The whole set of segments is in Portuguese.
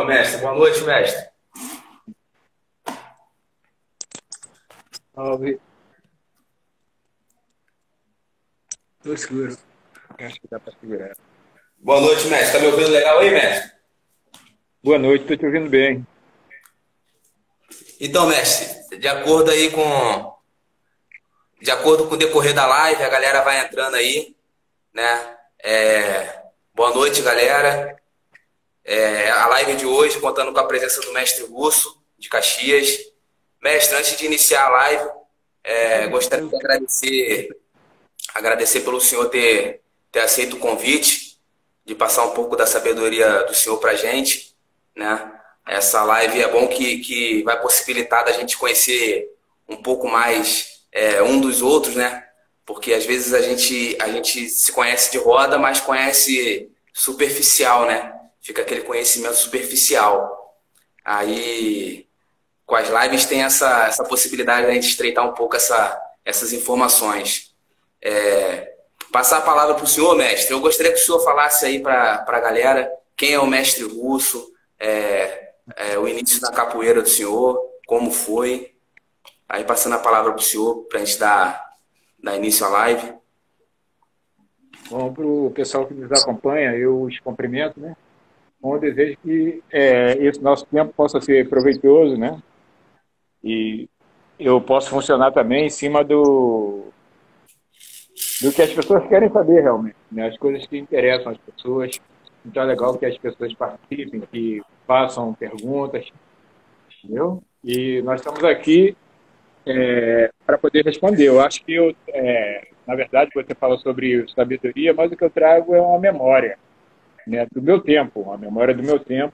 Opa, mestre. Boa noite, mestre. Salve. Tô seguro. Acho que dá para segurar. Boa noite, mestre. Tá me ouvindo legal aí, mestre? Boa noite, tô te ouvindo bem. Então, mestre, de acordo com o decorrer da live, a galera vai entrando aí, né? Boa noite, galera. A live de hoje contando com a presença do mestre Russo, de Caxias. Mestre, antes de iniciar a live, gostaria de agradecer pelo senhor ter aceito o convite, de passar um pouco da sabedoria do senhor pra gente, né? Essa live é bom que vai possibilitar da gente conhecer um pouco mais um dos outros, né? Porque às vezes a gente se conhece de roda, mas conhece superficial, né? Fica aquele conhecimento superficial. Aí, com as lives tem essa possibilidade de a gente estreitar um pouco essas informações. Passar a palavra para o senhor, mestre. Eu gostaria que o senhor falasse aí para a galera quem é o mestre Russo, o início da capoeira do senhor, como foi. Aí passando a palavra para o senhor para a gente dar início à live. Bom, para o pessoal que nos acompanha, eu os cumprimento, né? Com o desejo que esse nosso tempo possa ser proveitoso, né? E eu posso funcionar também em cima do que as pessoas querem saber realmente, né? As coisas que interessam as pessoas. Então é legal que as pessoas participem, que façam perguntas, entendeu? E nós estamos aqui para poder responder. Eu acho que na verdade, você fala sobre sabedoria, mas o que eu trago é uma memória, né, do meu tempo, uma memória do meu tempo.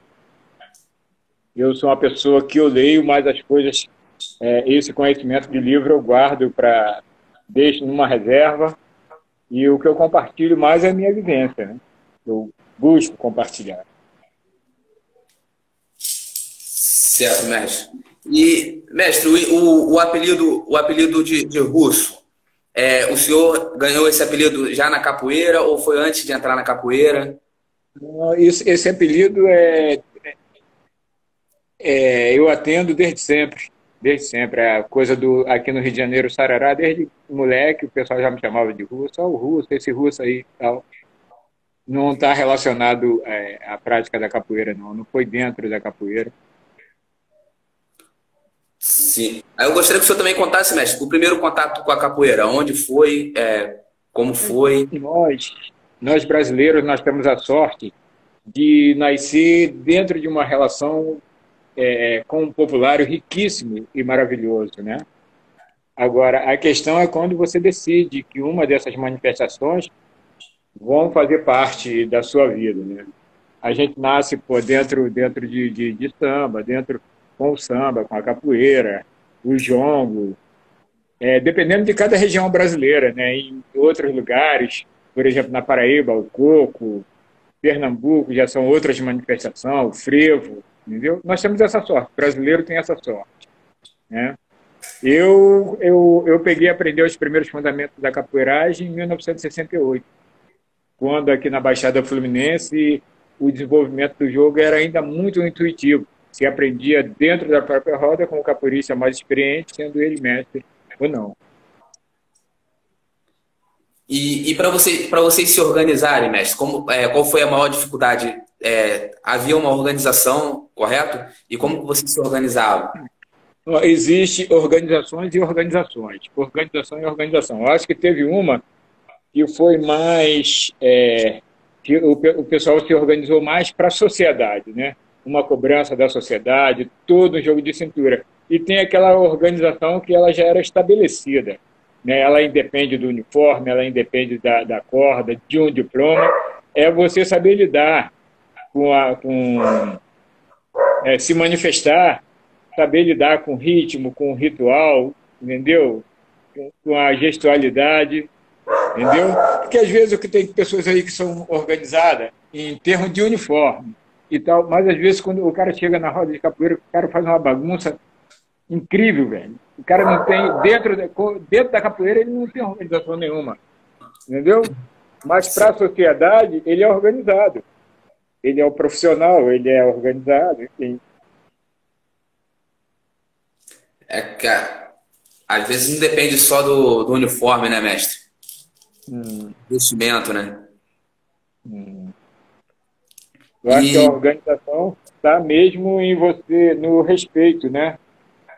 Eu sou uma pessoa que eu leio, mas as coisas, esse conhecimento de livro eu guardo deixo numa reserva, e o que eu compartilho mais é a minha vivência, né? Eu busco compartilhar. Certo, mestre. E, mestre, o apelido de Russo, o senhor ganhou esse apelido já na capoeira ou foi antes de entrar na capoeira? Esse apelido eu atendo desde sempre. Desde sempre. A coisa aqui no Rio de Janeiro, Sarará, desde moleque, o pessoal já me chamava de russo. O russo, esse russo aí e tal. Não está relacionado à prática da capoeira, não. Não foi dentro da capoeira. Sim. Aí eu gostaria que o senhor também contasse, mestre, o primeiro contato com a capoeira, onde foi, como foi. Nós brasileiros, nós temos a sorte de nascer dentro de uma relação com um populário riquíssimo e maravilhoso, né? Agora, a questão é quando você decide que uma dessas manifestações vão fazer parte da sua vida, né? A gente nasce dentro de samba, com o samba, com a capoeira, o jongo, dependendo de cada região brasileira, né? Em outros lugares, por exemplo, na Paraíba, o coco, Pernambuco já são outras manifestações, o frevo, entendeu? Nós temos essa sorte, o brasileiro tem essa sorte, né? Eu peguei a aprender os primeiros fundamentos da capoeiragem em 1968, quando aqui na Baixada Fluminense o desenvolvimento do jogo era ainda muito intuitivo. Se aprendia dentro da própria roda com o capoeirista mais experiente, sendo ele mestre ou não. E para vocês se organizarem, mestre, qual foi a maior dificuldade? Havia uma organização, correto? E como que vocês se organizavam? Existe organizações e organizações. Organização e organização. Eu acho que teve uma que foi mais... que o pessoal se organizou mais para a sociedade, né? Uma cobrança da sociedade, todo um jogo de cintura. E tem aquela organização que ela já era estabelecida, né? Ela independe do uniforme, ela independe da corda, de um diploma. É você saber lidar se manifestar, saber lidar com o ritmo, com o ritual, entendeu? Com a gestualidade, entendeu? Porque às vezes tem pessoas aí que são organizadas em termos de uniforme e tal, mas às vezes quando o cara chega na roda de capoeira, o cara faz uma bagunça incrível, velho. O cara não tem, dentro da capoeira, ele não tem organização nenhuma, entendeu? Mas para a sociedade, ele é organizado. ele é o profissional, ele é organizado, enfim. É que às vezes não depende só do uniforme, né, mestre? Hum, Investimento, né? hum. Eu acho que a E organização está mesmo em você, no respeito, né?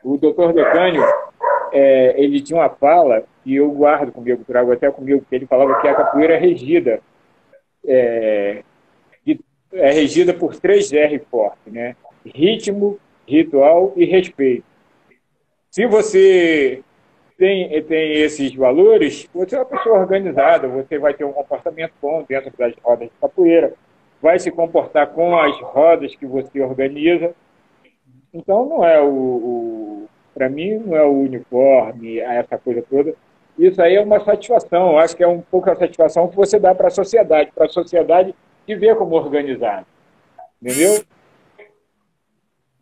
O doutor Decânio, ele tinha uma fala que eu guardo comigo, trago até comigo, que ele falava que a capoeira que é regida por três R fortes, né? Ritmo, ritual e respeito. Se você tem esses valores, você é uma pessoa organizada, você vai ter um comportamento bom dentro das rodas de capoeira, vai se comportar com as rodas que você organiza. Então, não é para mim, não é o uniforme, essa coisa toda. Isso aí é uma satisfação, eu acho que é um pouco a satisfação que você dá para a sociedade te ver como organizado, entendeu?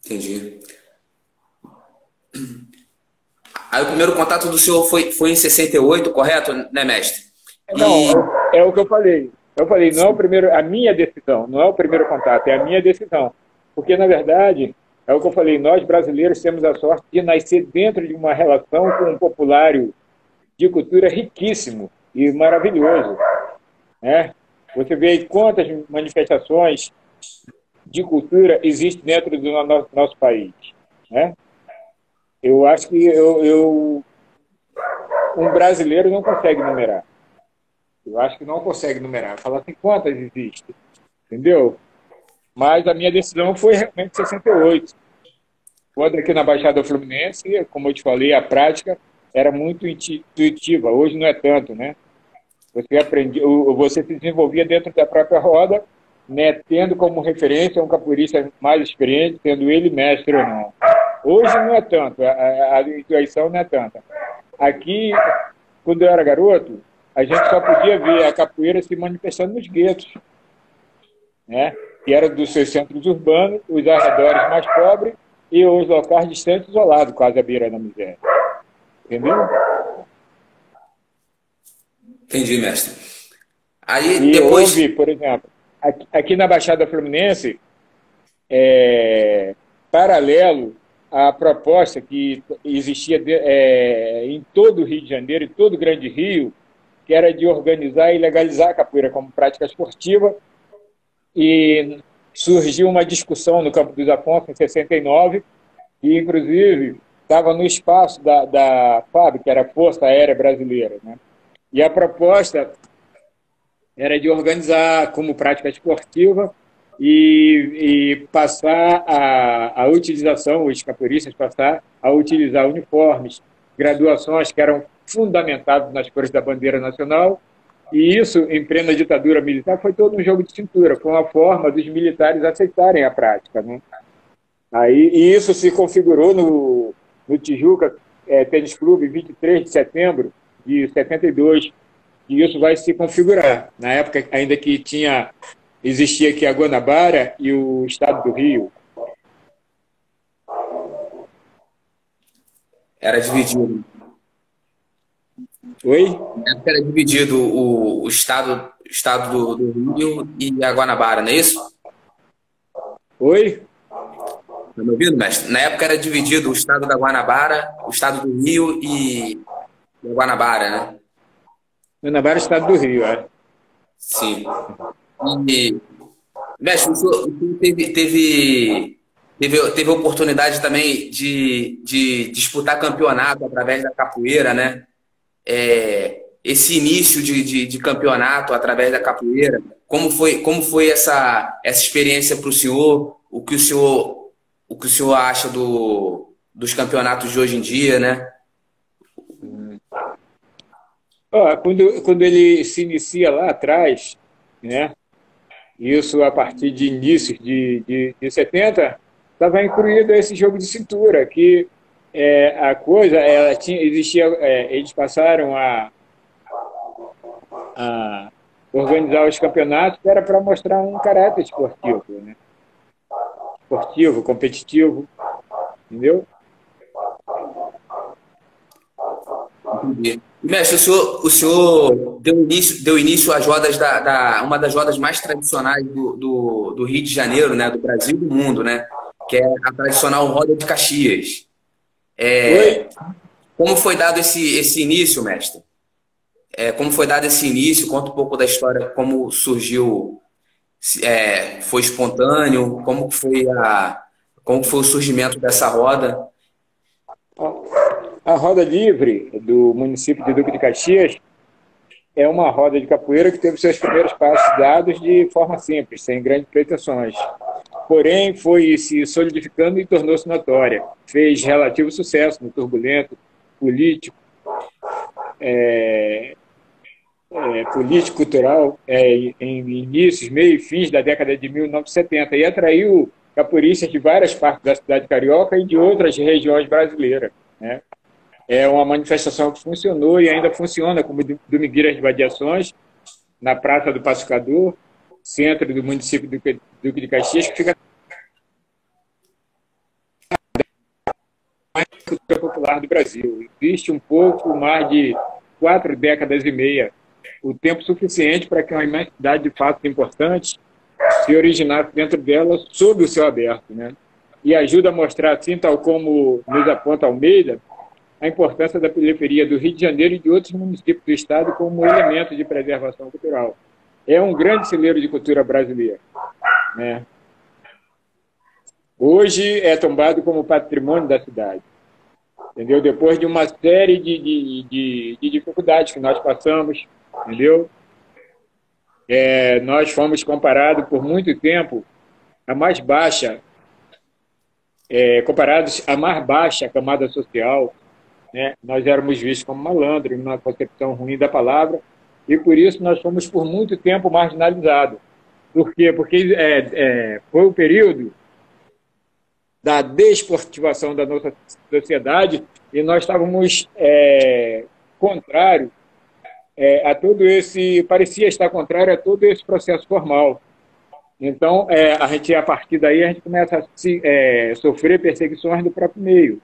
entendi. Aí o primeiro contato do senhor foi em 68, correto, né, mestre? Não, E é o que eu falei. Eu falei, não é o primeiro, a minha decisão, não é o primeiro contato, é a minha decisão. Porque, na verdade, é o que eu falei, nós brasileiros temos a sorte de nascer dentro de uma relação com um populário de cultura riquíssimo e maravilhoso, né? Você vê aí quantas manifestações de cultura existem dentro do nosso país, né? Eu acho que um brasileiro não consegue numerar. Eu acho que não consegue numerar. Falar assim, quantas existem, entendeu? Mas a minha decisão foi realmente 68. Quando aqui na Baixada Fluminense, como eu te falei, a prática era muito intuitiva. Hoje não é tanto, né? Você aprendia, você se desenvolvia dentro da própria roda, né, tendo como referência um capoeirista mais experiente, sendo ele mestre ou não. Hoje não é tanto, a intuição não é tanta. Aqui, quando eu era garoto, a gente só podia ver a capoeira se manifestando nos guetos, né? Que era dos seus centros urbanos, os arredores mais pobres e os locais distantes isolados, quase à beira da miséria. Entendeu? entendi, mestre. Aí E houve, depois por exemplo, aqui na Baixada Fluminense, paralelo à proposta que existia em todo o Rio de Janeiro, em todo o Grande Rio, que era de organizar e legalizar a capoeira como prática esportiva, e surgiu uma discussão no Campo dos Afonsos, em 69, e inclusive estava no espaço da FAB, que era a Força Aérea Brasileira, né? E a proposta era de organizar como prática esportiva e passar a utilização, os capoeiristas passar a utilizar uniformes, graduações que eram fundamentadas nas cores da bandeira nacional, e isso, em plena ditadura militar, foi todo um jogo de cintura, foi uma forma dos militares aceitarem a prática, né? Aí, e isso se configurou no Tijuca Tênis Clube, 23 de setembro de 72, e isso vai se configurar. Na época, ainda que existia aqui a Guanabara e o Estado do Rio. era dividido. Oi? Na época era dividido o estado do Rio e a Guanabara, não é isso? Oi? Tá me ouvindo, mestre? Na época era dividido o estado da Guanabara, o estado do Rio e a Guanabara, né? Guanabara, Estado do Rio, Sim. E, mestre, o senhor teve a oportunidade também de disputar campeonato através da capoeira, né? Esse início de campeonato através da capoeira, como foi essa experiência para o senhor? O que o senhor acha dos campeonatos de hoje em dia, né? Quando ele se inicia lá atrás, né? Isso a partir de inícios de 70, estava incluído esse jogo de cintura, que a coisa, existia, eles passaram a organizar os campeonatos, que era para mostrar um caráter esportivo, né? Esportivo, competitivo, entendeu? Entendi. Mestre, o senhor deu início às rodas uma das rodas mais tradicionais do Rio de Janeiro, né? Do Brasil e do mundo, né? Que é a tradicional Roda de Caxias. Oi? Como foi dado esse início, mestre? Como foi dado esse início? Conta um pouco da história, como surgiu, foi espontâneo, como foi o surgimento dessa roda? A Roda Livre do município de Duque de Caxias é uma roda de capoeira que teve seus primeiros passos dados de forma simples, sem grandes pretensões. Porém, foi se solidificando e tornou-se notória. Fez relativo sucesso no turbulento político, político-cultural em inícios, meio e fins da década de 1970 e atraiu capoeiristas de várias partes da cidade carioca e de outras regiões brasileiras, né? É uma manifestação que funcionou e ainda funciona como domingueiras de vadiações na Praça do Pacificador, centro do município do Duque de Caxias, que fica mais cultura popular do Brasil. Existe um pouco mais de 4 décadas e meia, o tempo suficiente para que uma imensidade de fatos importantes se originasse dentro dela sob o céu aberto, né? E ajuda a mostrar, assim, tal como nos aponta Almeida, a importância da periferia do Rio de Janeiro e de outros municípios do estado como elemento de preservação cultural. É um grande celeiro de cultura brasileira, né? Hoje é tombado como patrimônio da cidade, entendeu? Depois de uma série de dificuldades que nós passamos, entendeu? Nós fomos comparados por muito tempo a mais baixa, comparados à mais baixa camada social, né? Nós éramos vistos como malandros, numa concepção ruim da palavra, e por isso nós fomos por muito tempo marginalizados. Por quê? Porque foi o período da desportivação da nossa sociedade e nós estávamos contrários a todo esse, parecia estar contrário a todo esse processo formal. Então, a partir daí, a gente começa a sofrer perseguições do próprio meio.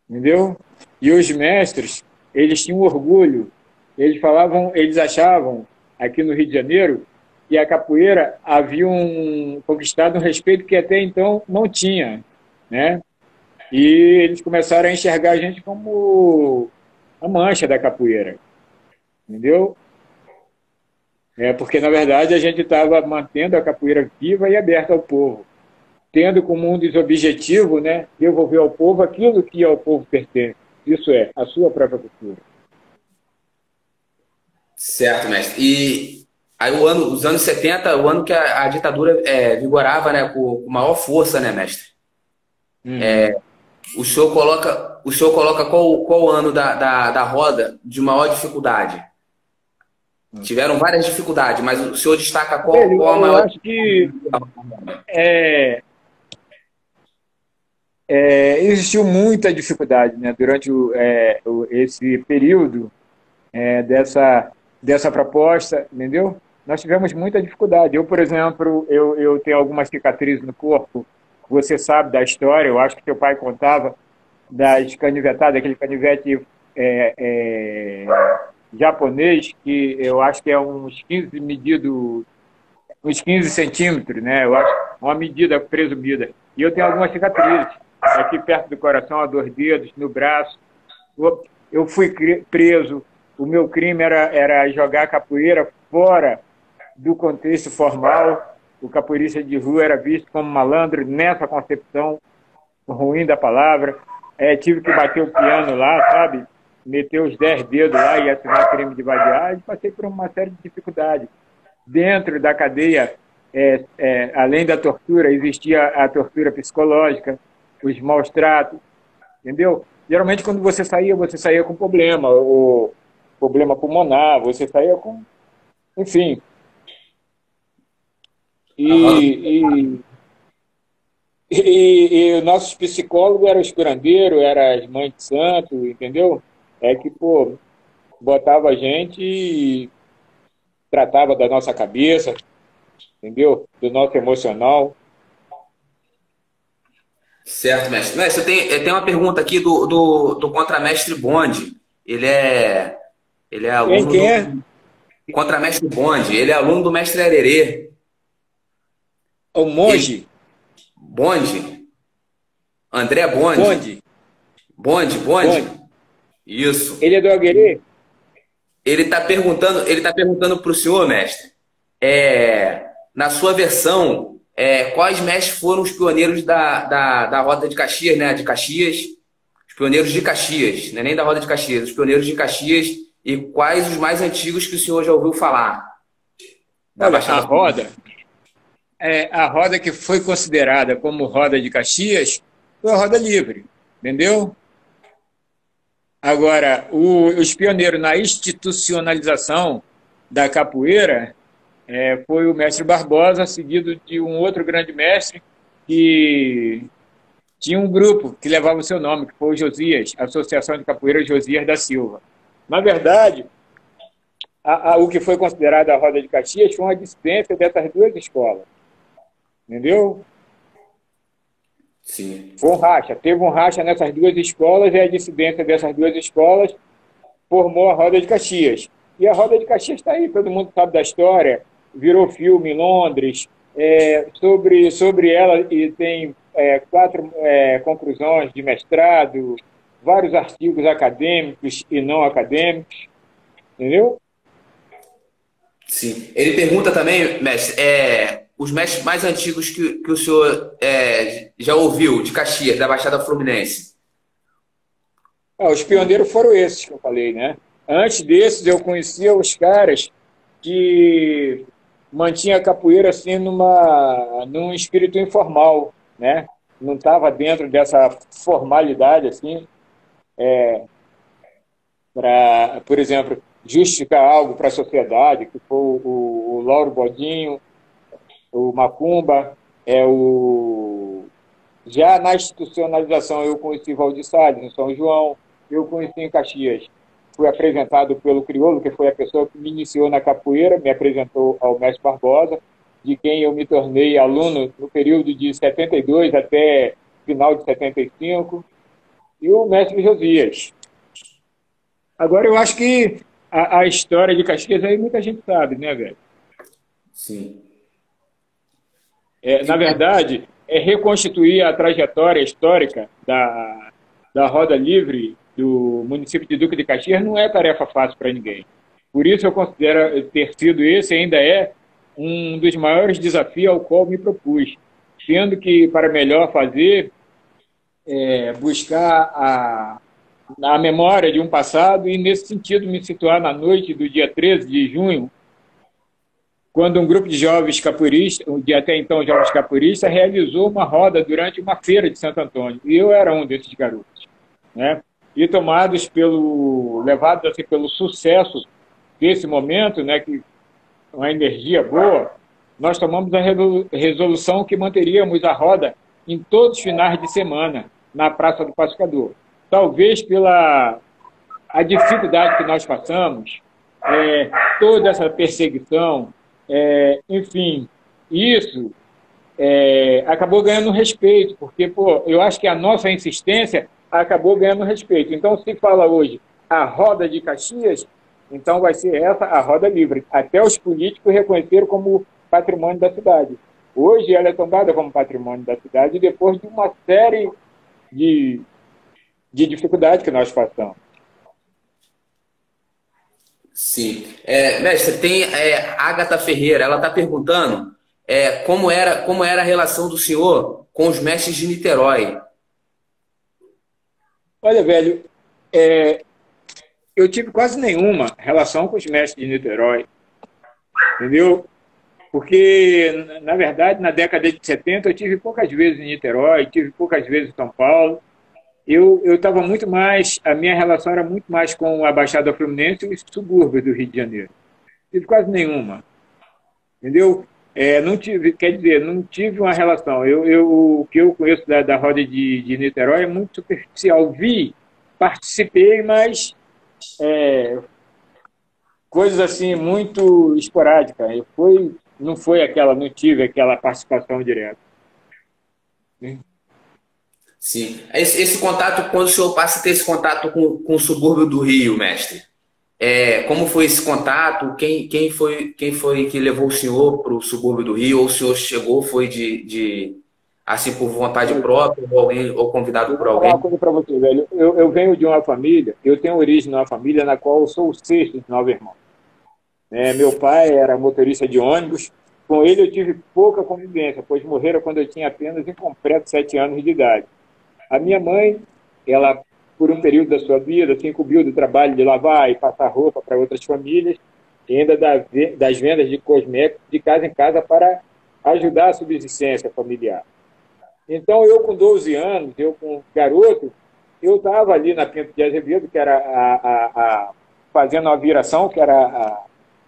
Entendeu? E os mestres, eles tinham orgulho, eles achavam, aqui no Rio de Janeiro, que a capoeira haviam conquistado um respeito que até então não tinha, né? E eles começaram a enxergar a gente como a mancha da capoeira, entendeu? Porque, na verdade, a gente estava mantendo a capoeira viva e aberta ao povo, tendo como um dos objetivos, né, devolver ao povo aquilo que ao povo pertence. Isso é, a sua própria cultura. Certo, mestre. E aí os anos 70, o ano que a ditadura vigorava, né, com maior força, né, mestre? Uhum. O senhor coloca qual ano da roda de maior dificuldade? Tiveram várias dificuldades, mas o senhor destaca qual a maior? Eu acho que existiu muita dificuldade, né, durante esse período dessa proposta, entendeu? Nós tivemos muita dificuldade. Eu, por exemplo, eu tenho algumas cicatrizes no corpo. Você sabe da história, eu acho que teu pai contava das canivetadas, aquele canivete japonês, que eu acho que é uns 15 centímetros, né? Eu acho uma medida presumida. E eu tenho algumas cicatrizes aqui perto do coração, a 2 dedos, no braço. Eu fui preso. O meu crime era jogar capoeira fora do contexto formal. O capoeirista de rua era visto como malandro nessa concepção ruim da palavra. Tive que bater o piano lá, sabe? Meter os 10 dedos lá e assinar crime de vadiagem. Passei por uma série de dificuldades. Dentro da cadeia, além da tortura, existia a tortura psicológica, os maus tratos, entendeu? Geralmente, quando você saía com problema, ou problema pulmonar, você saía com... Enfim. E nossos psicólogos eram os curandeiros, eram as mães de santo, entendeu? Botava a gente e tratava da nossa cabeça, entendeu? Do nosso emocional. Certo, mestre. Mestre, eu tenho uma pergunta aqui do contramestre Bonde. Ele é, ele é Quem, aluno quem é? do Contramestre Bonde. Ele é aluno do mestre Arerê. O Ele, Monge? Bonde, André Bonde. Bonde? Bonde, Bonde. Bonde. Isso. Ele é do Alguerê? Ele tá perguntando para o senhor, mestre, na sua versão, quais mestres foram os pioneiros da Roda de Caxias, né? De Caxias, os pioneiros de Caxias, não é nem da Roda de Caxias, os pioneiros de Caxias, e quais os mais antigos que o senhor já ouviu falar da Olha, a Baixada Fluminense? roda, a roda que foi considerada como roda de Caxias foi a roda livre, entendeu? Agora, os pioneiros na institucionalização da capoeira foi o mestre Barbosa, seguido de um outro grande mestre que tinha um grupo que levava o seu nome, que foi o Josias, Associação de Capoeira Josias da Silva. Na verdade, o que foi considerado a Roda de Caxias foi uma dissidência dessas duas escolas, entendeu? Sim. Foi um racha, teve um racha nessas duas escolas e a dissidência dessas duas escolas formou a Roda de Caxias. E a Roda de Caxias está aí, todo mundo sabe da história, virou filme em Londres, sobre ela e tem 4 conclusões de mestrado, vários artigos acadêmicos e não acadêmicos, entendeu? Sim. Ele pergunta também, mestre, os mestres mais antigos que o senhor já ouviu de Caxias, da Baixada Fluminense. Os pioneiros foram esses que eu falei, né? Antes desses, eu conhecia os caras que mantinha a capoeira assim num espírito informal, né? Não estava dentro dessa formalidade assim, para, por exemplo, justificar algo para a sociedade, que foi o Lauro Bodinho, o Macumba, já na institucionalização eu conheci Valdir Salles, em São João, eu conheci em Caxias. Fui apresentado pelo Criolo, que foi a pessoa que me iniciou na capoeira, me apresentou ao mestre Barbosa, de quem eu me tornei aluno no período de 72 até final de 75, e o mestre Josias. Agora, eu acho que a história de Caxias aí muita gente sabe, né, velho? Sim. Na verdade, reconstituir a trajetória histórica da Roda Livre do município de Duque de Caxias não é tarefa fácil para ninguém. Por isso eu considero ter sido esse ainda um dos maiores desafios ao qual me propus, sendo que para melhor fazer, buscar a memória de um passado e nesse sentido me situar na noite do dia 13 de junho, quando um grupo de jovens capoeiristas, de até então jovens capoeiristas, realizou uma roda durante uma feira de Santo Antônio. E eu era um desses garotos, né? E levados assim, pelo sucesso desse momento, né, que uma energia boa, nós tomamos a resolução que manteríamos a roda em todos os finais de semana na Praça do Pacificador. Talvez pela a dificuldade que nós passamos, toda essa perseguição, enfim, isso acabou ganhando respeito, porque eu acho que a nossa insistência acabou ganhando respeito. Então, se fala hoje a Roda de Caxias, então vai ser essa a Roda Livre. Até os políticos reconheceram como patrimônio da cidade. Hoje ela é tombada como patrimônio da cidade depois de uma série de dificuldades que nós passamos. Sim. Mestre, tem Agatha Ferreira, ela está perguntando como era a relação do senhor com os mestres de Niterói. Olha, velho, eu tive quase nenhuma relação com os mestres de Niterói, entendeu? Porque, na verdade, na década de 70 eu tive poucas vezes em Niterói, tive poucas vezes em São Paulo. Eu estava muito mais, a minha relação era muito mais com a Baixada Fluminense e os subúrbios do Rio de Janeiro. Não tive quase nenhuma, entendeu? Não tive, quer dizer, não tive uma relação. O que eu conheço da roda de Niterói é muito superficial. Participei, mas coisas assim muito esporádicas. Não tive aquela participação direta. Sim. Esse contato, quando o senhor passa a ter esse contato com o subúrbio do Rio, mestre, como foi esse contato? Quem foi que levou o senhor para o subúrbio do Rio? Ou o senhor chegou, foi assim por vontade Olha, própria, ou alguém, ou convidado eu por vou falar uma alguém? coisa para você, velho. Eu venho de uma família, eu tenho origem numa família na qual eu sou o sexto de 9 irmãos. Meu pai era motorista de ônibus. Com ele eu tive pouca convivência, pois morreram quando eu tinha apenas incompleto 7 anos de idade. A minha mãe, ela, por um período da sua vida, se incumbiu do trabalho de lavar e passar roupa para outras famílias, e ainda das vendas de cosméticos de casa em casa para ajudar a subsistência familiar. Então, eu com 12 anos, eu com garoto, eu estava ali na Pinto de Azevedo, que era fazendo uma viração, que era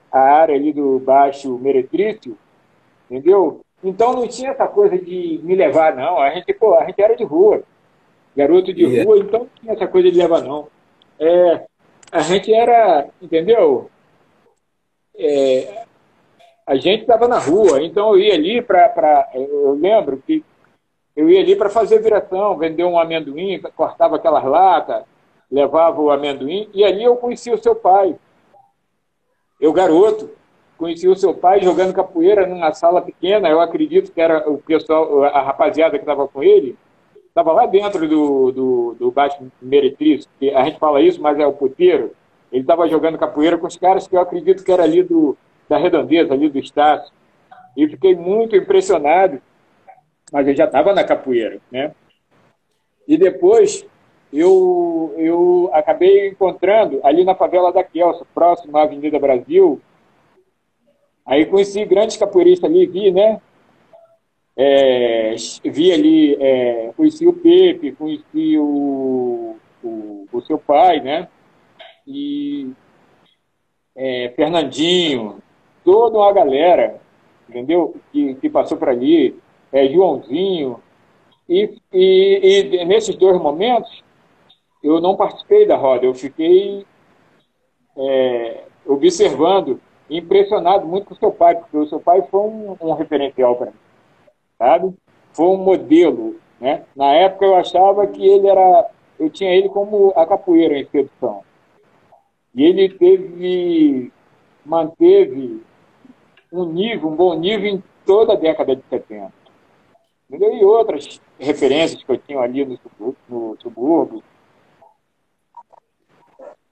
a área ali do Baixo Meretrício, entendeu? Então, não tinha essa coisa de me levar, não. A gente era de rua, garoto de E, rua, então não tinha essa coisa de levar, não. A gente era, entendeu? A gente estava na rua, então eu ia ali eu lembro que eu ia ali para fazer viração, vender um amendoim, cortava aquelas latas, levava o amendoim, e ali eu conheci o seu pai. Eu, garoto, conheci o seu pai jogando capoeira numa sala pequena, eu acredito que era o pessoal, a rapaziada que estava com ele, estava lá dentro do Baixo Meretriz, que a gente fala isso, mas é o puteiro. Ele estava jogando capoeira com os caras que eu acredito que era ali da Redondeza, ali do Estácio. E fiquei muito impressionado, mas eu já estava na capoeira, né? E depois eu acabei encontrando ali na favela da Kelso, próximo à Avenida Brasil. Aí conheci grandes capoeiristas ali, vi, né? Vi ali, conheci o Pepe, conheci o seu pai, né? E Fernandinho, toda uma galera, entendeu? Que passou por ali, Joãozinho. E nesses dois momentos, eu não participei da roda, eu fiquei observando, impressionado muito com o seu pai, porque o seu pai foi um referencial para mim, sabe? Foi um modelo, né? Na época eu achava que eu tinha ele como a capoeira em sedução. E ele manteve um bom nível em toda a década de 70. Entendeu? E outras referências que eu tinha ali no subúrbio.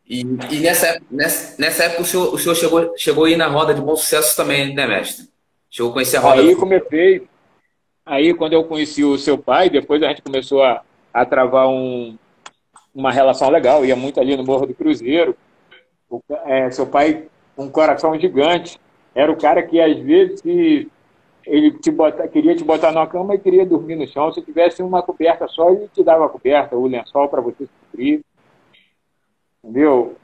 e nessa época o senhor chegou a ir na roda de Bom Sucesso também, né, mestre? Chegou a conhecer a roda Aí do... comecei, aí quando eu conheci o seu pai, depois a gente começou a travar uma relação legal, ia muito ali no Morro do Cruzeiro. Seu pai, um coração gigante, era o cara que às vezes ele queria te botar numa cama e queria dormir no chão. Se tivesse uma coberta só, ele te dava a coberta, o lençol para você se cobrir, entendeu?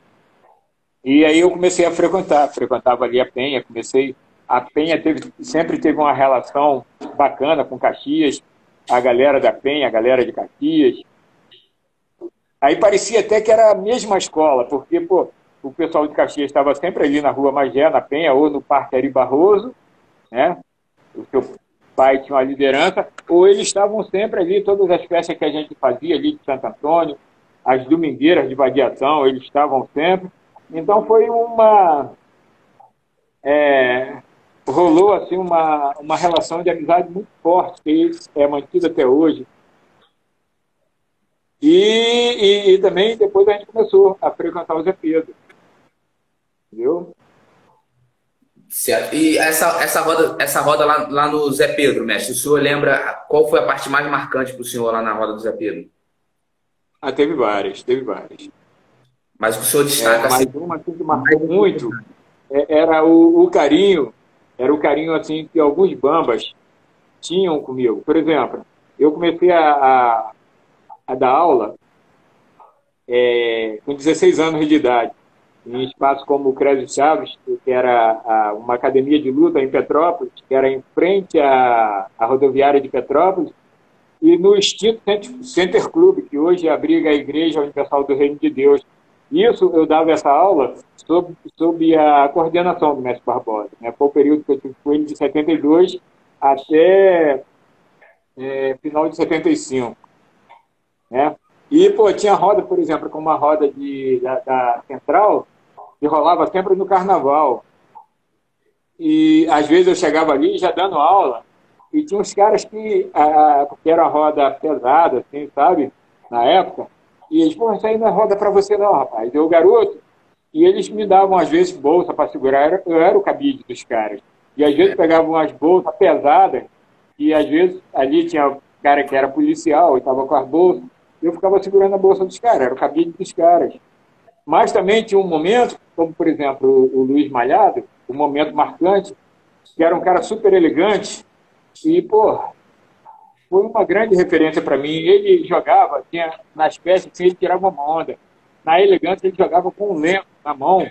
E aí eu comecei a frequentava ali a Penha, a Penha sempre teve uma relação bacana com Caxias, a galera da Penha, a galera de Caxias. Aí parecia até que era a mesma escola, porque, pô, o pessoal de Caxias estava sempre ali na Rua Magé, na Penha, ou no Parque Ari Barroso, né? O seu pai tinha uma liderança, ou eles estavam sempre ali, todas as festas que a gente fazia ali de Santo Antônio, as domingueiras de vadiação, eles estavam sempre. Então foi rolou assim uma relação de amizade muito forte, que é mantida até hoje. E também depois a gente começou a frequentar o Zé Pedro, entendeu? Certo. E essa roda lá no Zé Pedro, mestre, o senhor lembra qual foi a parte mais marcante para o senhor lá na roda do Zé Pedro? Teve várias, teve várias. Mas o que o senhor destaca Mas assim, uma assim, que marcou muito era o carinho, assim que alguns bambas tinham comigo. Por exemplo, eu comecei a dar aula com 16 anos de idade, em espaços como o Crésio Chaves, que era uma academia de luta em Petrópolis, que era em frente à rodoviária de Petrópolis, e no extinto Center Club, que hoje abriga a Igreja Universal do Reino de Deus. Isso, eu dava essa aula sob a coordenação do mestre Barbosa, né? Foi o período que eu tive com ele de 72 até final de 75. né? E, pô, tinha roda, por exemplo, como uma roda da Central, que rolava sempre no Carnaval. E, às vezes, eu chegava ali já dando aula, e tinha uns caras que era roda pesada, assim, sabe? Na época. E eles, pô, isso aí não é roda para você não, rapaz. Eu, garoto, e eles me davam, às vezes, bolsa para segurar. Eu era o cabide dos caras. E, às vezes, pegavam umas bolsas pesadas, e, às vezes, ali tinha um cara que era policial e estava com as bolsas. Eu ficava segurando a bolsa dos caras, era o cabide dos caras. Mas também tinha um momento, como, por exemplo, o Luiz Malhado, um momento marcante, que era um cara super elegante, e, pô, foi uma grande referência para mim. Ele jogava, tinha, nas peças, assim, ele tirava uma onda. Na elegância, ele jogava com um lento na mão,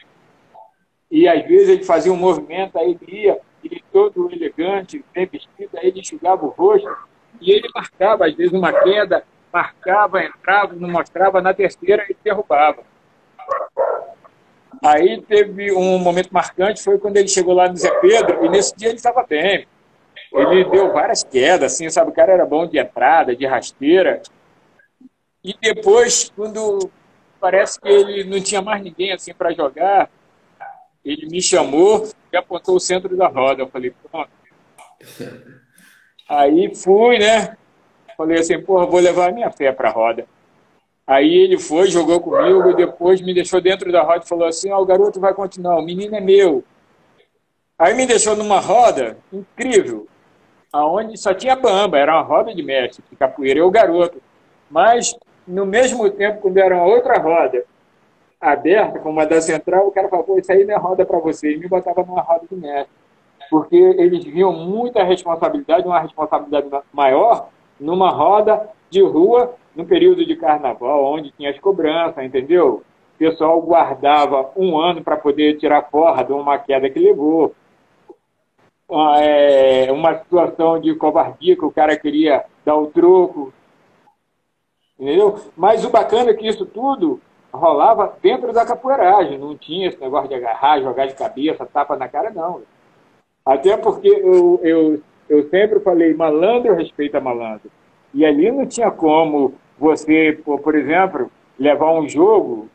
e às vezes ele fazia um movimento, aí ele ia, ele todo elegante, bem vestido, aí ele enxugava o rosto, e ele marcava, às vezes, uma queda, marcava, entrava, não mostrava, na terceira ele derrubava. Aí teve um momento marcante, foi quando ele chegou lá no Zé Pedro, e nesse dia ele estava bem. Ele deu várias quedas, assim, sabe? O cara era bom de entrada, de rasteira. E depois, quando parece que ele não tinha mais ninguém assim para jogar, ele me chamou e apontou o centro da roda. Eu falei, pronto. Aí fui, né? Falei assim, porra, vou levar a minha fé para a roda. Aí ele foi, jogou comigo, e depois me deixou dentro da roda e falou assim, ó, o garoto vai continuar, o menino é meu. Aí me deixou numa roda incrível, aonde só tinha bamba, era uma roda de mestre, de capoeira, eu garoto. Mas, no mesmo tempo, quando era uma outra roda aberta, como a da Central, o cara falou, pô, isso aí não é roda para você, e me botava numa roda de mestre. Porque eles viam muita responsabilidade, uma responsabilidade maior, numa roda de rua, no período de carnaval, onde tinha as cobranças, entendeu? O pessoal guardava um ano para poder tirar forra de uma queda que levou. Uma situação de covardia que o cara queria dar o troco, entendeu? Mas o bacana é que isso tudo rolava dentro da capoeiragem, não tinha esse negócio de agarrar, jogar de cabeça, tapa na cara, não. Até porque eu sempre falei, malandro respeita malandro. E ali não tinha como você, por exemplo, levar um jogo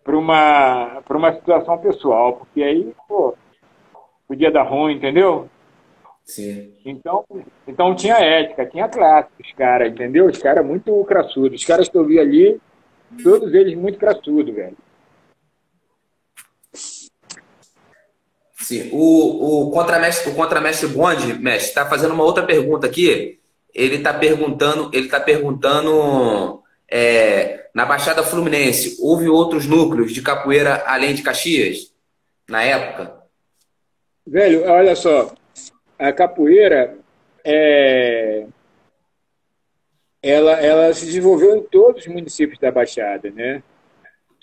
para uma situação pessoal, porque aí, pô, podia dar ruim, entendeu? Sim. Então tinha ética, tinha classe, os caras, entendeu? Os caras muito crassudos. Os caras que eu vi ali, todos eles muito crassudos, velho. Sim. O contramestre Bonde, mestre, está fazendo uma outra pergunta aqui. Ele tá perguntando na Baixada Fluminense, houve outros núcleos de capoeira além de Caxias, na época? Velho, olha só, a capoeira, ela se desenvolveu em todos os municípios da Baixada, né?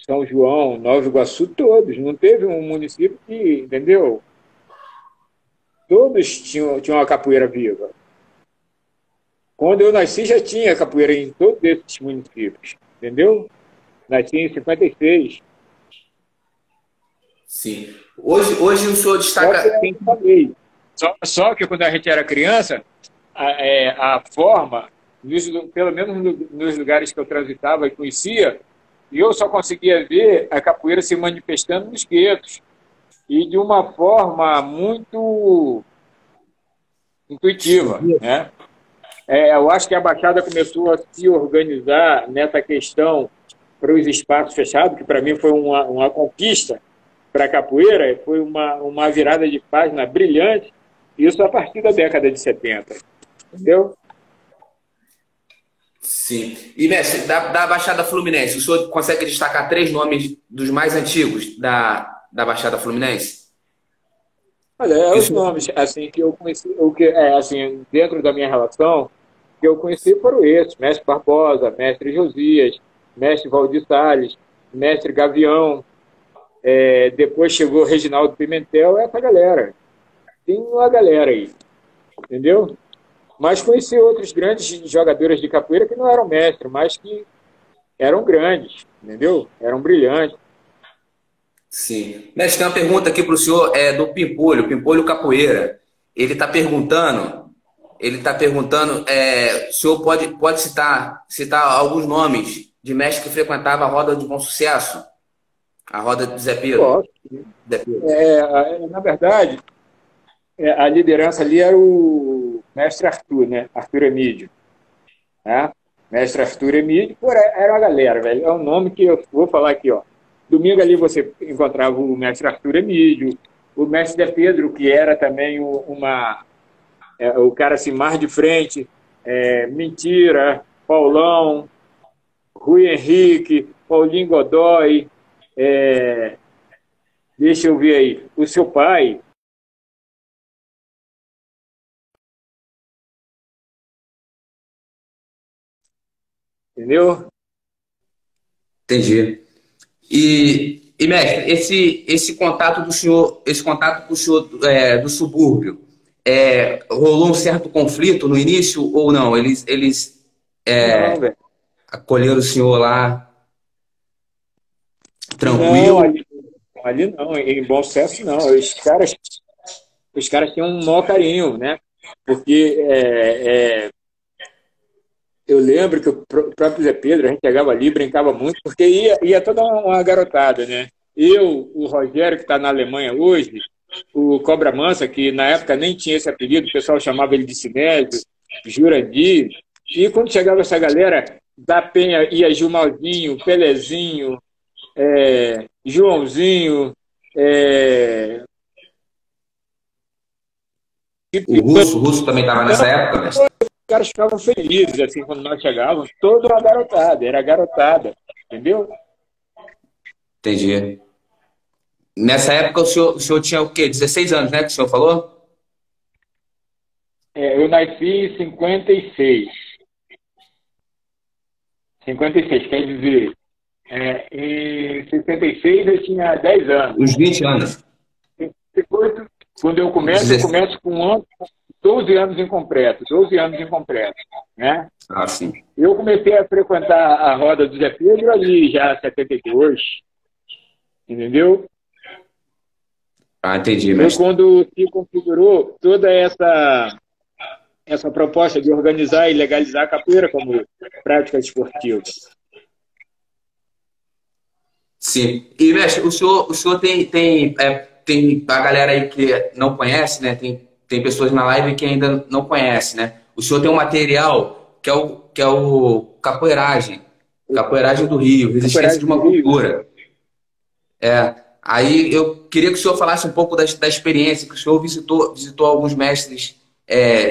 São João, Nova Iguaçu, todos. Não teve um município que, entendeu? Todos tinham uma capoeira viva. Quando eu nasci, já tinha capoeira em todos esses municípios, entendeu? Nasci em 56. Sim. Hoje o senhor Só que destaca. é o que eu falei. Só que quando a gente era criança, a forma, pelo menos nos lugares que eu transitava e conhecia, eu só conseguia ver a capoeira se manifestando nos guetos. E de uma forma muito intuitiva, né? Eu acho que a Baixada começou a se organizar nessa questão para os espaços fechados, que para mim foi uma conquista para a capoeira, foi uma virada de página brilhante, isso a partir da década de 70. Entendeu? Sim. E, mestre, da Baixada Fluminense, o senhor consegue destacar 3 nomes dos mais antigos da Baixada Fluminense? Olha, os nomes assim, que eu conheci, assim, dentro da minha relação, que eu conheci foram esses: Mestre Barbosa, Mestre Josias, Mestre Valdir Salles, Mestre Gavião, depois chegou Reginaldo Pimentel, essa galera. Tem uma galera aí, entendeu? Mas conheci outros grandes jogadores de capoeira que não eram mestres, mas que eram grandes, entendeu? Eram brilhantes. Sim. Mestre, tem uma pergunta aqui para o senhor do Pimpolho Capoeira. Ele está perguntando ele está perguntando, o senhor pode citar alguns nomes de mestre que frequentava a roda de Bom Sucesso, a roda de Zé Pedro? Posso. Na verdade, a liderança ali era o mestre Arthur, né? Arthur Emídio. Né? Mestre Arthur Emídio, era uma galera, velho. É um nome que eu vou falar aqui, ó. Domingo ali você encontrava o mestre Arthur Emídio, o mestre Zé Pedro, que era também o cara assim, mais de frente, Mentira, Paulão, Rui Henrique, Paulinho Godoy, deixa eu ver aí, o seu pai. Entendeu? Entendi. E mestre, esse contato do senhor, esse contato com o senhor do subúrbio, rolou um certo conflito no início ou não? Eles Não, velho. acolheram o senhor lá Não, tranquilo? ali não, em Bom Sucesso não. Os caras tinham um maior carinho, né? Porque eu lembro que o próprio Zé Pedro, a gente chegava ali, brincava muito, porque ia toda uma garotada, né? Eu, o Rogério, que está na Alemanha hoje, o Cobra Mansa, que na época nem tinha esse apelido, o pessoal chamava ele de Sinésio, Jurandir, e quando chegava essa galera, da Penha ia Gilmaldinho, Pelezinho, Joãozinho, é, O Russo também estava nessa época, mestre? os caras ficavam felizes, assim, quando nós chegávamos, toda uma garotada, era garotada, entendeu? Entendi. Nessa época o senhor tinha o quê? 16 anos, né? Que o senhor falou? Eu nasci em 56. 56, quer dizer, em 66 eu tinha 10 anos. Uns 20 anos. Depois, quando eu começo com 12 anos incompletos, 12 anos incompletos, né? Ah, sim. Eu comecei a frequentar a roda do Zé Pedro ali já em 72, entendeu? Ah, entendi, Foi mestre. quando se configurou toda essa proposta de organizar e legalizar a capoeira como prática esportiva. Sim. E, mestre, o senhor tem a galera aí que não conhece, né? Tem pessoas na live que ainda não conhece, né? O senhor tem um material que é o Capoeiragem do Rio, Resistência de Capoeiragem uma do Rio, Cultura. Aí eu queria que o senhor falasse um pouco da experiência, que o senhor visitou alguns mestres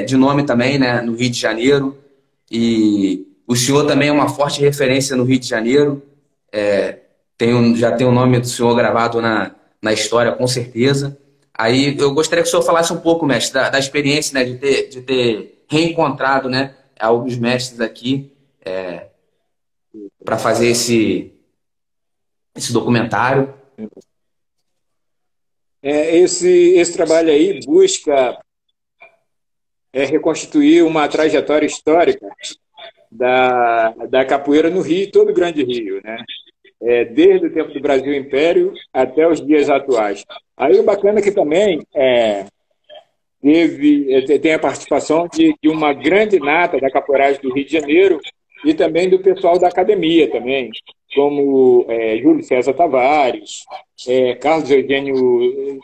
de nome também, né, no Rio de Janeiro, e o senhor também é uma forte referência no Rio de Janeiro, já tem o nome do senhor gravado na história, com certeza. Aí eu gostaria que o senhor falasse um pouco, mestre, da experiência, né, de ter reencontrado, né, alguns mestres aqui para fazer esse documentário. esse trabalho aí busca reconstituir uma trajetória histórica da capoeira no Rio, todo o Grande Rio, né? Desde o tempo do Brasil Império até os dias atuais. Aí o bacana é que também tem a participação de uma grande nata da capoeiragem do Rio de Janeiro e também do pessoal da academia também, como Júlio César Tavares, Carlos Eugênio,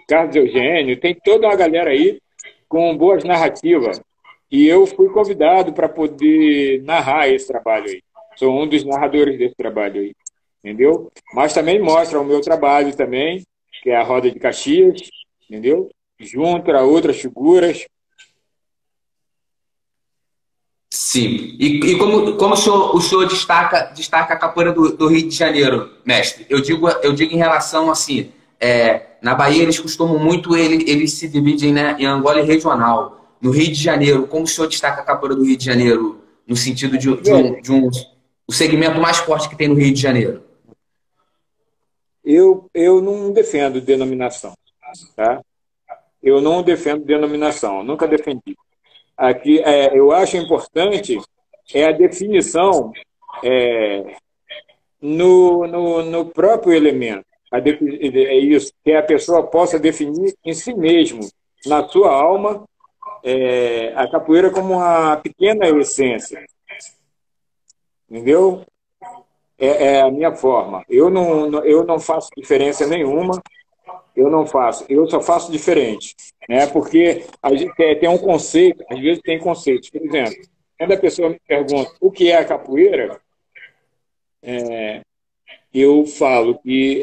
tem toda uma galera aí com boas narrativas. E eu fui convidado para poder narrar esse trabalho aí. Sou um dos narradores desse trabalho aí, entendeu? Mas também mostra o meu trabalho também, que é a Roda de Caxias, entendeu? Junto a outras figuras. Sim. E como o senhor destaca a capoeira do Rio de Janeiro, mestre? Eu digo em relação assim, na Bahia eles costumam muito, eles se dividem, né, em Angola e regional. No Rio de Janeiro, como o senhor destaca a capoeira do Rio de Janeiro no sentido o segmento mais forte que tem no Rio de Janeiro? Eu não defendo denominação, tá? Eu não defendo denominação, nunca defendi. Aqui, eu acho importante a definição no próprio elemento. É isso, que a pessoa possa definir em si mesmo, na sua alma, a capoeira como uma pequena essência, entendeu? É a minha forma. Eu não faço diferença nenhuma, eu não faço, eu só faço diferente, né? Porque a gente tem um conceito, às vezes tem conceitos. Por exemplo, quando a pessoa me pergunta o que é a capoeira, eu falo que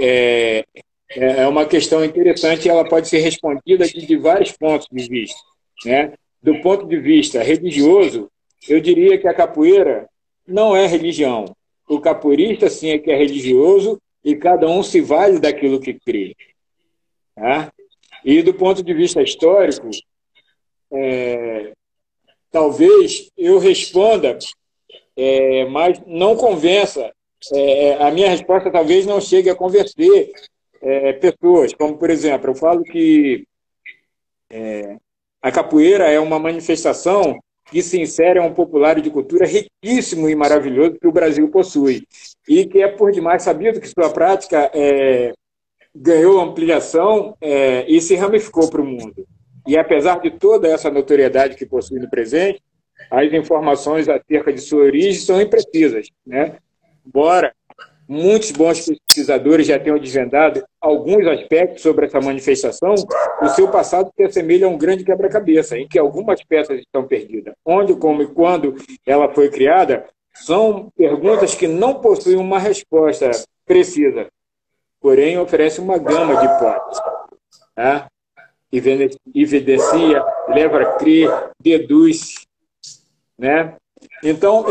é uma questão interessante e ela pode ser respondida de vários pontos de vista, né? Do ponto de vista religioso, eu diria que a capoeira não é religião. O capoeirista, sim, é que é religioso e cada um se vale daquilo que crê. Tá? E do ponto de vista histórico, talvez eu responda, mas não convença. A minha resposta talvez não chegue a convencer pessoas. Como, por exemplo, eu falo que a capoeira é uma manifestação que se insere a um populário de cultura riquíssimo e maravilhoso que o Brasil possui. E que é por demais sabido que sua prática ganhou ampliação e se ramificou para o mundo. E apesar de toda essa notoriedade que possui no presente, as informações acerca de sua origem são imprecisas, né? Embora muitos bons pesquisadores já tenham desvendado alguns aspectos sobre essa manifestação, o seu passado se assemelha a um grande quebra-cabeça, em que algumas peças estão perdidas. Onde, como e quando ela foi criada, são perguntas que não possuem uma resposta precisa, porém oferece uma gama de hipóteses. Tá? Evidencia, leva a crer, deduz. Né? Então,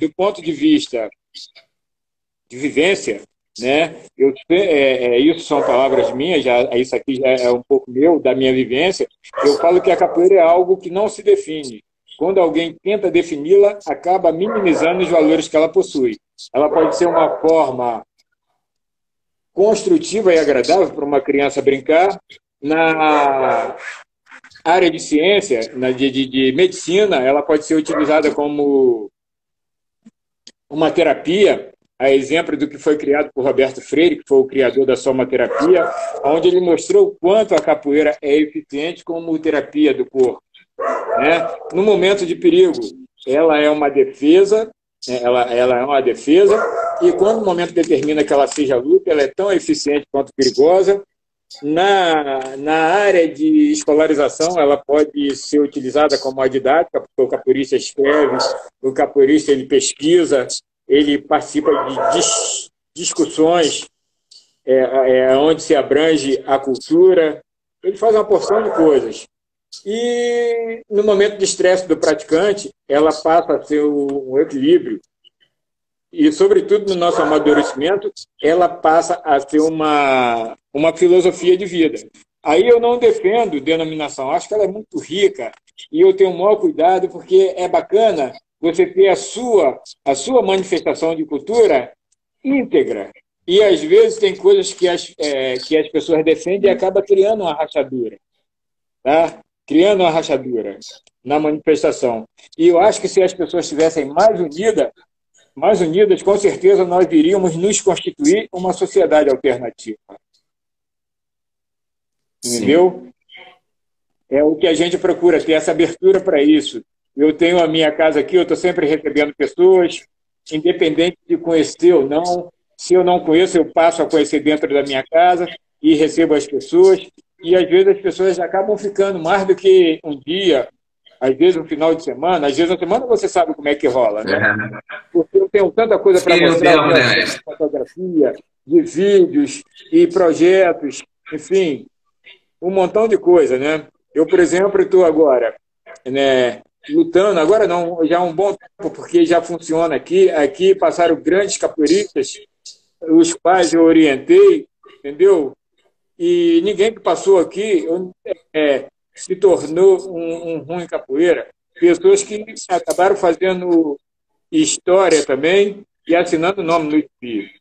do ponto de vista de vivência, né? Isso são palavras minhas, isso aqui já é um pouco meu, da minha vivência. Eu falo que a capoeira é algo que não se define. Quando alguém tenta defini-la, acaba minimizando os valores que ela possui. Ela pode ser uma forma construtiva e agradável para uma criança brincar. Na área de ciência, de medicina, ela pode ser utilizada como uma terapia, a exemplo do que foi criado por Roberto Freire, que foi o criador da somaterapia, onde ele mostrou o quanto a capoeira é eficiente como terapia do corpo. Né? No momento de perigo, ela é uma defesa, ela é uma defesa, e quando o momento determina que ela seja luta, ela é tão eficiente quanto perigosa. Na área de escolarização, ela pode ser utilizada como a didática, porque o capoeirista escreve, o capoeirista ele pesquisa, ele participa de discussões onde se abrange a cultura, ele faz uma porção de coisas. E no momento de estresse do praticante, ela passa a ser um equilíbrio. E, sobretudo, no nosso amadurecimento, ela passa a ser uma filosofia de vida. Aí eu não defendo denominação, acho que ela é muito rica e eu tenho o maior cuidado porque é bacana você ter a sua manifestação de cultura íntegra. E, às vezes, tem coisas que as pessoas defendem e acaba criando uma rachadura. Tá? Criando uma rachadura na manifestação. E eu acho que se as pessoas estivessem mais unidas, com certeza nós iríamos nos constituir uma sociedade alternativa. Entendeu? Sim. É o que a gente procura, ter essa abertura para isso. Eu tenho a minha casa aqui, eu estou sempre recebendo pessoas, independente de conhecer ou não. Se eu não conheço, eu passo a conhecer dentro da minha casa e recebo as pessoas. E, às vezes, as pessoas acabam ficando mais do que um dia, às vezes, um final de semana. Às vezes, na semana, você sabe como é que rola, né? Porque eu tenho tanta coisa para mostrar, de fotografia, de vídeos e projetos, enfim, um montão de coisa, né? Eu, por exemplo, estou agora, né, lutando, agora não, já há um bom tempo, porque já funciona aqui. Aqui passaram grandes capoeiristas, os quais eu orientei, entendeu? E ninguém que passou aqui se tornou um ruim capoeira. Pessoas que acabaram fazendo história também e assinando o nome no espírito.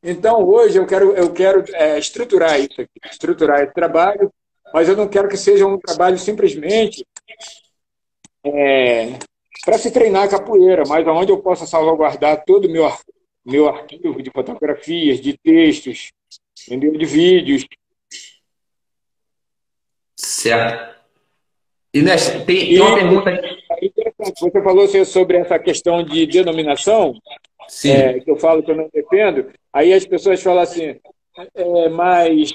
Então, hoje, eu quero estruturar isso aqui, estruturar esse trabalho, mas eu não quero que seja um trabalho simplesmente para se treinar a capoeira, mas onde eu possa salvaguardar todo o meu arquivo de fotografias, de textos, entendeu? De vídeos. Certo. E, mestre, tem uma E pergunta. você falou assim, sobre essa questão de denominação, Sim, que eu falo que eu não defendo, aí as pessoas falam assim, mas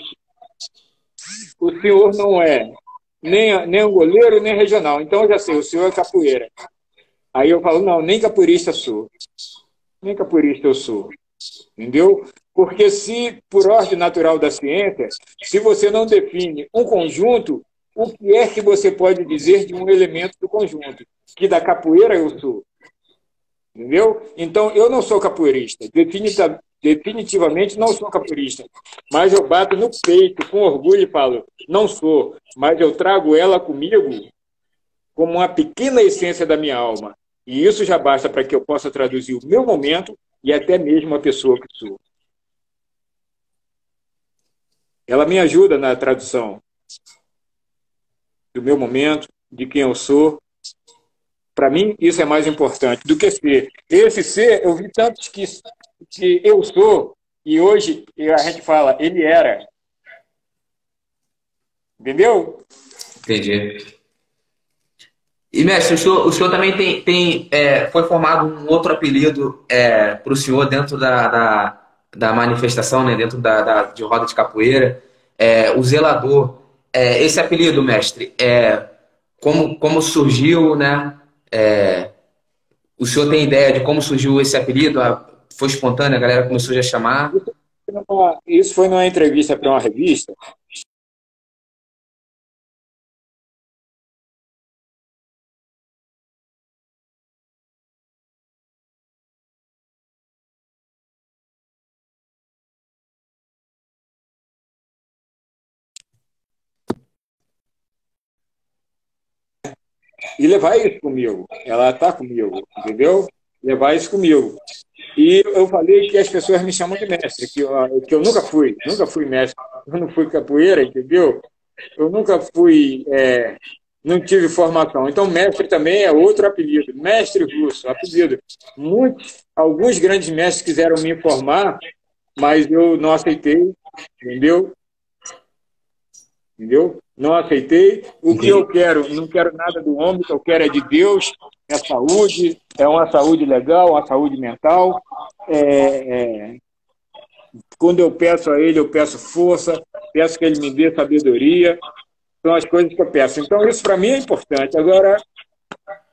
o senhor não é nem um goleiro, nem regional. Então eu já sei, o senhor é capoeira. Aí eu falo, não, nem capoeirista sou. Nem capoeirista eu sou. Entendeu? Porque se, por ordem natural da ciência, se você não define um conjunto, o que é que você pode dizer de um elemento do conjunto? Que da capoeira eu sou. Entendeu? Então, eu não sou capoeirista. Definitivamente não sou capoeirista. Mas eu bato no peito com orgulho e falo, não sou, mas eu trago ela comigo como uma pequena essência da minha alma. E isso já basta para que eu possa traduzir o meu momento e até mesmo a pessoa que sou. Ela me ajuda na tradução do meu momento, de quem eu sou. Para mim, isso é mais importante do que ser. Esse ser, eu vi tantos que eu sou, e hoje a gente fala, ele era. Entendeu? entendi. E, mestre, o senhor também foi formado um outro apelido para o senhor dentro da manifestação, né, dentro de roda de capoeira, o zelador. Esse apelido, mestre, como surgiu, né? O senhor tem ideia de como surgiu esse apelido? Foi espontâneo, a galera começou já a chamar? Isso foi numa entrevista para uma revista. E levar isso comigo. Ela está comigo, entendeu? Levar isso comigo. E eu falei que as pessoas me chamam de mestre, que eu nunca fui mestre. Eu não fui capoeira, entendeu? Eu nunca fui, não tive formação. Então, mestre também é outro apelido. Mestre russo, apelido. Alguns grandes mestres quiseram me formar, mas eu não aceitei, entendeu? Entendeu? Não aceitei. O que eu quero, não quero nada do homem, o que eu quero é de Deus, é saúde, é uma saúde legal, uma saúde mental. É, quando eu peço a Ele, eu peço força, peço que Ele me dê sabedoria. São as coisas que eu peço. Então, isso para mim é importante. Agora,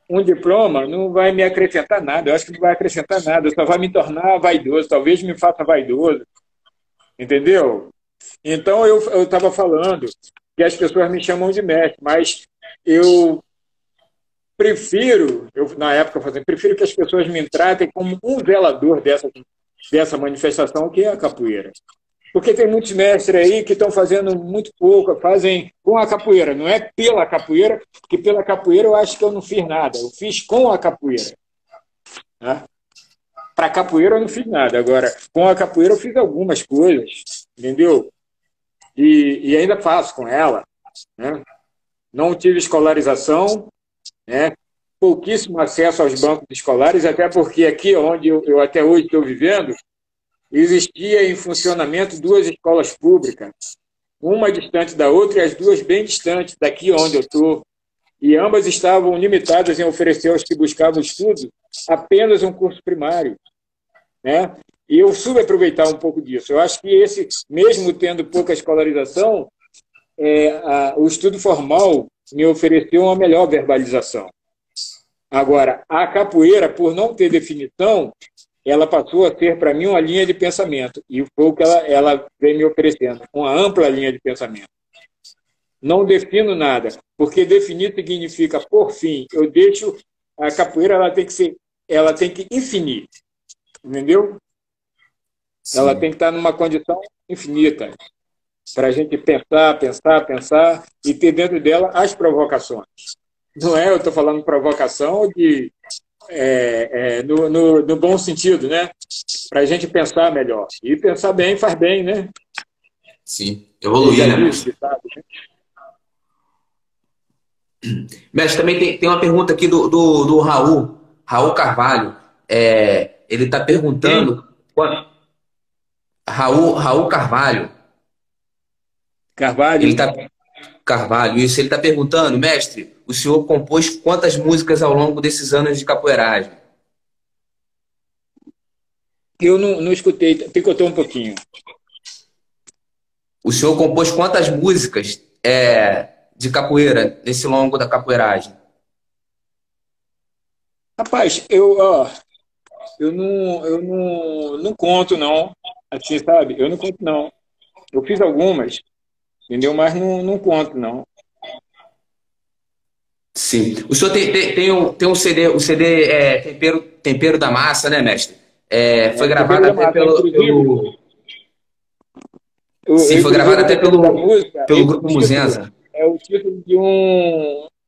um diploma não vai me acrescentar nada. Eu acho que não vai acrescentar nada. Só vai me tornar vaidoso. Talvez me faça vaidoso. Entendeu? Então, eu estava falando que as pessoas me chamam de mestre, mas eu prefiro, na época, prefiro que as pessoas me tratem como um zelador dessa manifestação que é a capoeira. Porque tem muitos mestres aí que estão fazendo muito pouco, fazem com a capoeira, não é pela capoeira, porque pela capoeira eu acho que eu não fiz nada, eu fiz com a capoeira. Né? Para a capoeira eu não fiz nada, agora com a capoeira eu fiz algumas coisas, entendeu? E ainda faço com ela. Né? Não tive escolarização, né? Pouquíssimo acesso aos bancos escolares, até porque aqui onde eu até hoje estou vivendo, existia em funcionamento duas escolas públicas, uma distante da outra e as duas bem distantes daqui onde eu estou. E ambas estavam limitadas em oferecer aos que buscavam estudo apenas um curso primário. Né? E eu soube aproveitar um pouco disso. Eu acho que mesmo tendo pouca escolarização, o estudo formal me ofereceu uma melhor verbalização. Agora, a capoeira, por não ter definição, ela passou a ser, para mim, uma linha de pensamento. E foi o que ela vem me oferecendo, uma ampla linha de pensamento. Não defino nada, porque definir significa, por fim, eu deixo a capoeira, ela tem que infinir, entendeu? Sim. Ela tem que estar numa condição infinita, para a gente pensar e ter dentro dela as provocações. Não é, eu estou falando provocação no bom sentido, né? Para a gente pensar melhor. E pensar bem faz bem, né? Sim, evoluir, né, mestre? Sabe? Mestre, também tem uma pergunta aqui do Raul Carvalho. Ele está perguntando. Raul Carvalho. Ele Carvalho. tá, Carvalho, isso. Ele está perguntando, mestre, o senhor compôs quantas músicas ao longo desses anos de capoeiragem? Eu não escutei, picotou um pouquinho. O senhor compôs quantas músicas de capoeira nesse longo da capoeiragem? Rapaz, eu não conto, não. Assim, sabe? Eu não conto, não. Eu fiz algumas, entendeu? Mas não conto, não. Sim. O senhor tem um CD, o CD Tempero da Massa, né, mestre? Foi Tempero gravado da até Massa, inclusive, Sim, foi gravado inclusive o até Tempero da Música, pelo esse Grupo título Muzenza. é o título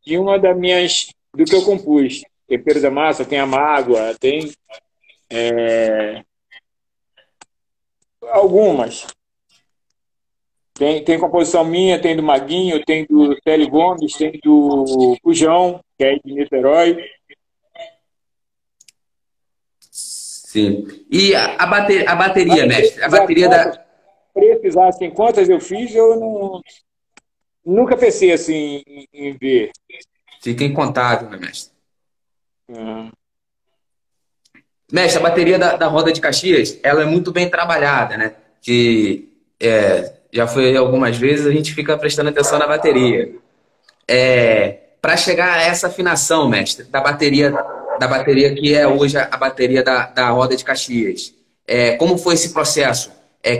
de uma das minhas, do que eu compus. Tempero da Massa, tem a Mágoa, tem algumas. Tem composição minha, tem do Maguinho, tem do Célio Gomes, tem do Pujão, que é de Niterói. Sim. E a bateria, Mas mestre? A bateria da. precisar assim, quantas eu fiz, eu nunca pensei assim em ver. Fica incontável, né, mestre? Ah, Mestre, a bateria da Roda de Caxias, ela é muito bem trabalhada, né? Já foi algumas vezes, a gente fica prestando atenção na bateria. Para chegar a essa afinação, mestre, da bateria que é hoje a bateria da Roda de Caxias. Como foi esse processo?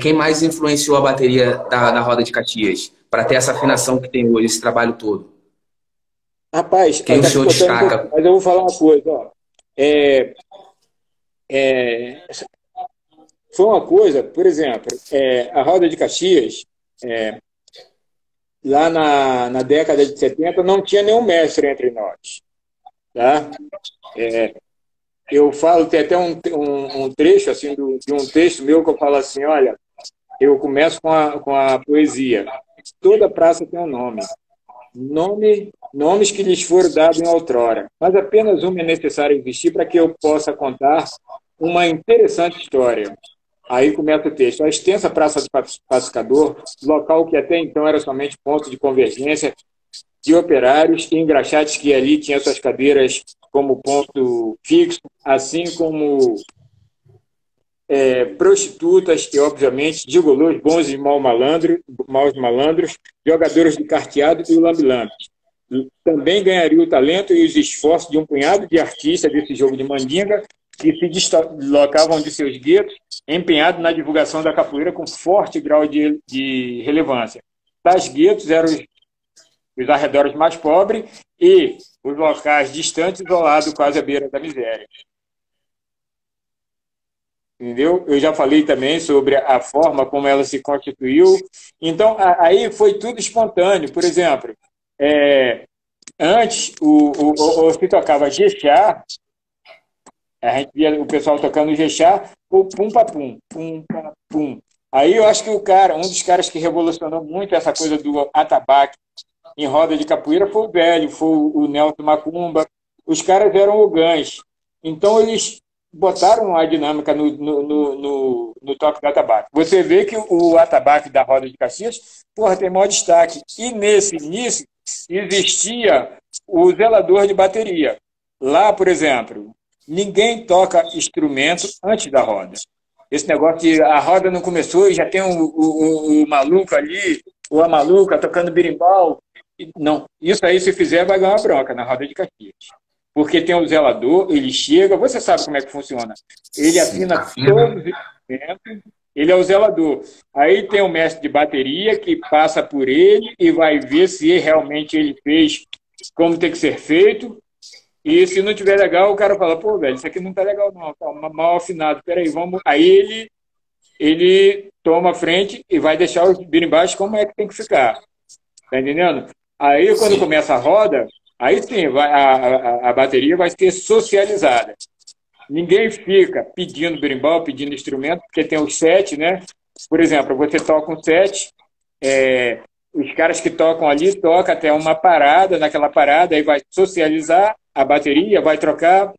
Quem mais influenciou a bateria da Roda de Caxias para ter essa afinação que tem hoje, esse trabalho todo? rapaz, Quem o está senhor picotando um pouquinho, destaca? mas eu vou falar uma coisa. Ó. É, é, foi uma coisa, por exemplo, a Roda de Caxias, lá na década de 70, não tinha nenhum mestre entre nós. Tá? Eu falo, tem até um trecho assim de um texto meu que eu falo assim, olha, eu começo com a poesia. Toda praça tem um nomes que lhes foram dados em outrora, mas apenas uma é necessário existir para que eu possa contar uma interessante história. Aí começa o texto. A extensa Praça do Pacificador, local que até então era somente ponto de convergência de operários e engraxates que ali tinham suas cadeiras como ponto fixo, assim como prostitutas e, obviamente, gigolôs, bons e maus malandros, jogadores de carteado e o lambe-lambe. Também ganharia o talento e os esforços de um punhado de artistas desse jogo de mandinga que se deslocavam de seus guetos, empenhados na divulgação da capoeira com forte grau de relevância. Tais guetos eram os arredores mais pobres e os locais distantes, isolados, quase à beira da miséria. Entendeu? Eu já falei também sobre a forma como ela se constituiu. Então, aí foi tudo espontâneo. Por exemplo, antes, se tocava Jexá, a gente via o pessoal tocando Jexá, o pum-pa-pum, pum-pa-pum. Aí eu acho que um dos caras que revolucionou muito essa coisa do atabaque em roda de capoeira foi o velho, foi o Nelson Macumba. Os caras eram ogãs. Então, eles botaram a dinâmica no toque do atabaque. Você vê que o atabaque da roda de Caxias, porra, tem maior destaque. E nesse início, existia o zelador de bateria. Lá, por exemplo, ninguém toca instrumento antes da roda. Esse negócio de a roda não começou e já tem o maluco ali, ou a maluca tocando berimbau. Não, isso aí se fizer vai ganhar uma bronca na roda de Caxias. Porque tem o zelador, ele chega, você sabe como é que funciona. Ele Sim, afina afina. todos os instrumentos, ele é o zelador. Aí tem o mestre de bateria que passa por ele e vai ver se realmente ele fez como tem que ser feito. E se não tiver legal, o cara fala, pô, velho, isso aqui não tá legal não, tá mal afinado, peraí, vamos... Aí ele toma a frente e vai deixar os birimbás como é que tem que ficar. Tá entendendo? Aí, quando Sim. começa a roda, aí sim, a bateria vai ser socializada. Ninguém fica pedindo berimbau, pedindo instrumento, porque tem os sete, né? Por exemplo, você toca um sete, os caras que tocam ali tocam até uma parada, naquela parada, aí vai socializar a bateria, vai trocar.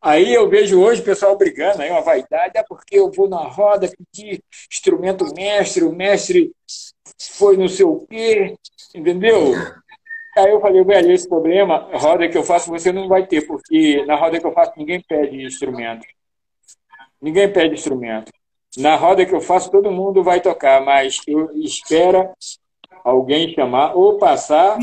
Aí eu vejo hoje o pessoal brigando, aí uma vaidade, porque eu vou na roda pedir instrumento mestre, o mestre foi não sei o quê, entendeu? Aí eu falei, velho, esse problema, a roda que eu faço você não vai ter, porque na roda que eu faço ninguém pede instrumento. Ninguém pede instrumento. Na roda que eu faço todo mundo vai tocar, mas eu espero alguém chamar ou passar